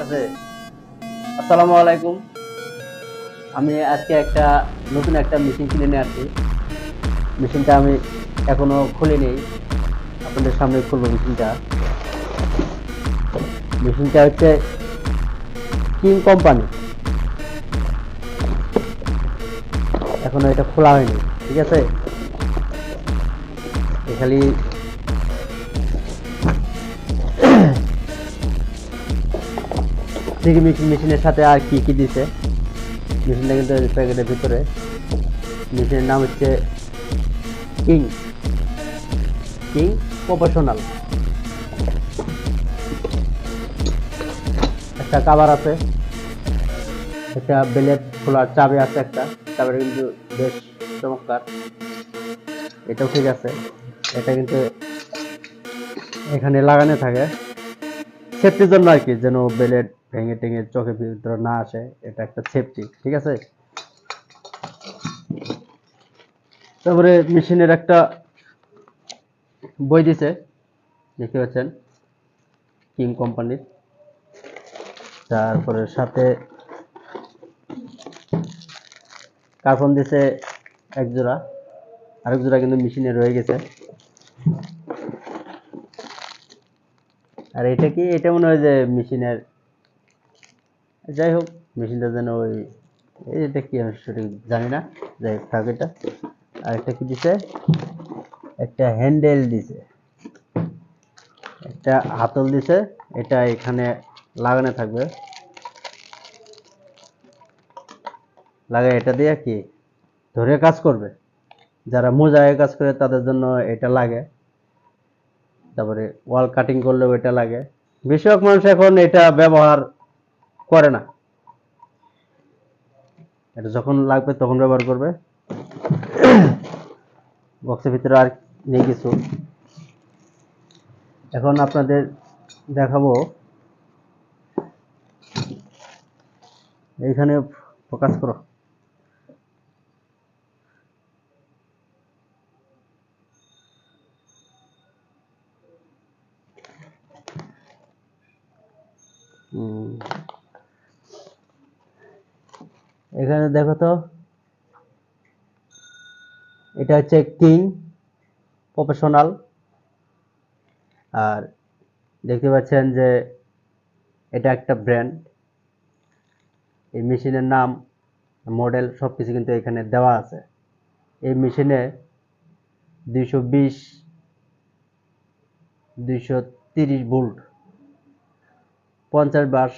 আছে। আসসালামু আলাইকুম। আমি আজকে নতুন একটা মেশিন কিনে নিয়ে আসছি। মেশিনটা আমি এখনো খুলিনি, আপনাদের সামনে খুলবো মেশিনটা। মেশিনটা হচ্ছে কিং কোম্পানি, এখনো এটা খোলা হয়নি, ঠিক আছে। খালি থেকে মেশিনের সাথে আর কি কি দিছে, মেশিনটা কিন্তু প্যাকেটের ভিতরে। মেশিনের নাম হচ্ছে কিং কিং প্রফেশনাল। একটা কাভার আছে, একটা বেলেট খোলার চাবি আছে, একটা চাবিটা কিন্তু বেশ চমৎকার, এটাও ঠিক আছে। এটা কিন্তু এখানে লাগানো থাকে সেফটির জন্য আর কি, যেন বেলেট ভেঙে টেঙে চোখের ভিতরে না আসে, এটা একটা সেফটি, ঠিক আছে। তারপরে মেশিনের একটা বই দিছে, দেখতে পাচ্ছেন, কিং কোম্পানির। তারপরে সাথে কার্বন দিছে এক জোড়া, আরেক জোড়া কিন্তু মেশিনে রয়ে গেছে। আর এটা কি, এটা মনে হয় যে মেশিনের, যাই হোক, মেশিনটা যেন ওই, এটা কি আমি সঠিক জানি না, যাই হোক থাক এটা। আর একটা কি দিছে, একটা হ্যান্ডেল দিছে, একটা হাতল দিছে, এটা এখানে লাগানো থাকবে, লাগাই এটা দিয়ে কি ধরে কাজ করবে, যারা মোজায় কাজ করে তাদের জন্য এটা লাগে। তারপরে ওয়াল কাটিং করলেও এটা লাগে। বেশিরভাগ মানুষ এখন এটা ব্যবহার করে না, এটা যখন লাগবে তখন ব্যবহার করবে। বক্সের ভিতরে আর নেই কিছু। এখন আপনাদের দেখাবো, এইখানে ফোকাস করো। এখানে দেখো তো, এটা হচ্ছে কিং প্রফেশনাল। আর দেখতে পাচ্ছেন যে এটা একটা ব্র্যান্ড, এই মেশিনের নাম, মডেল সবকিছু কিন্তু এখানে দেওয়া আছে। এই মেশিনে 220 230 ভোল্ট 50 বার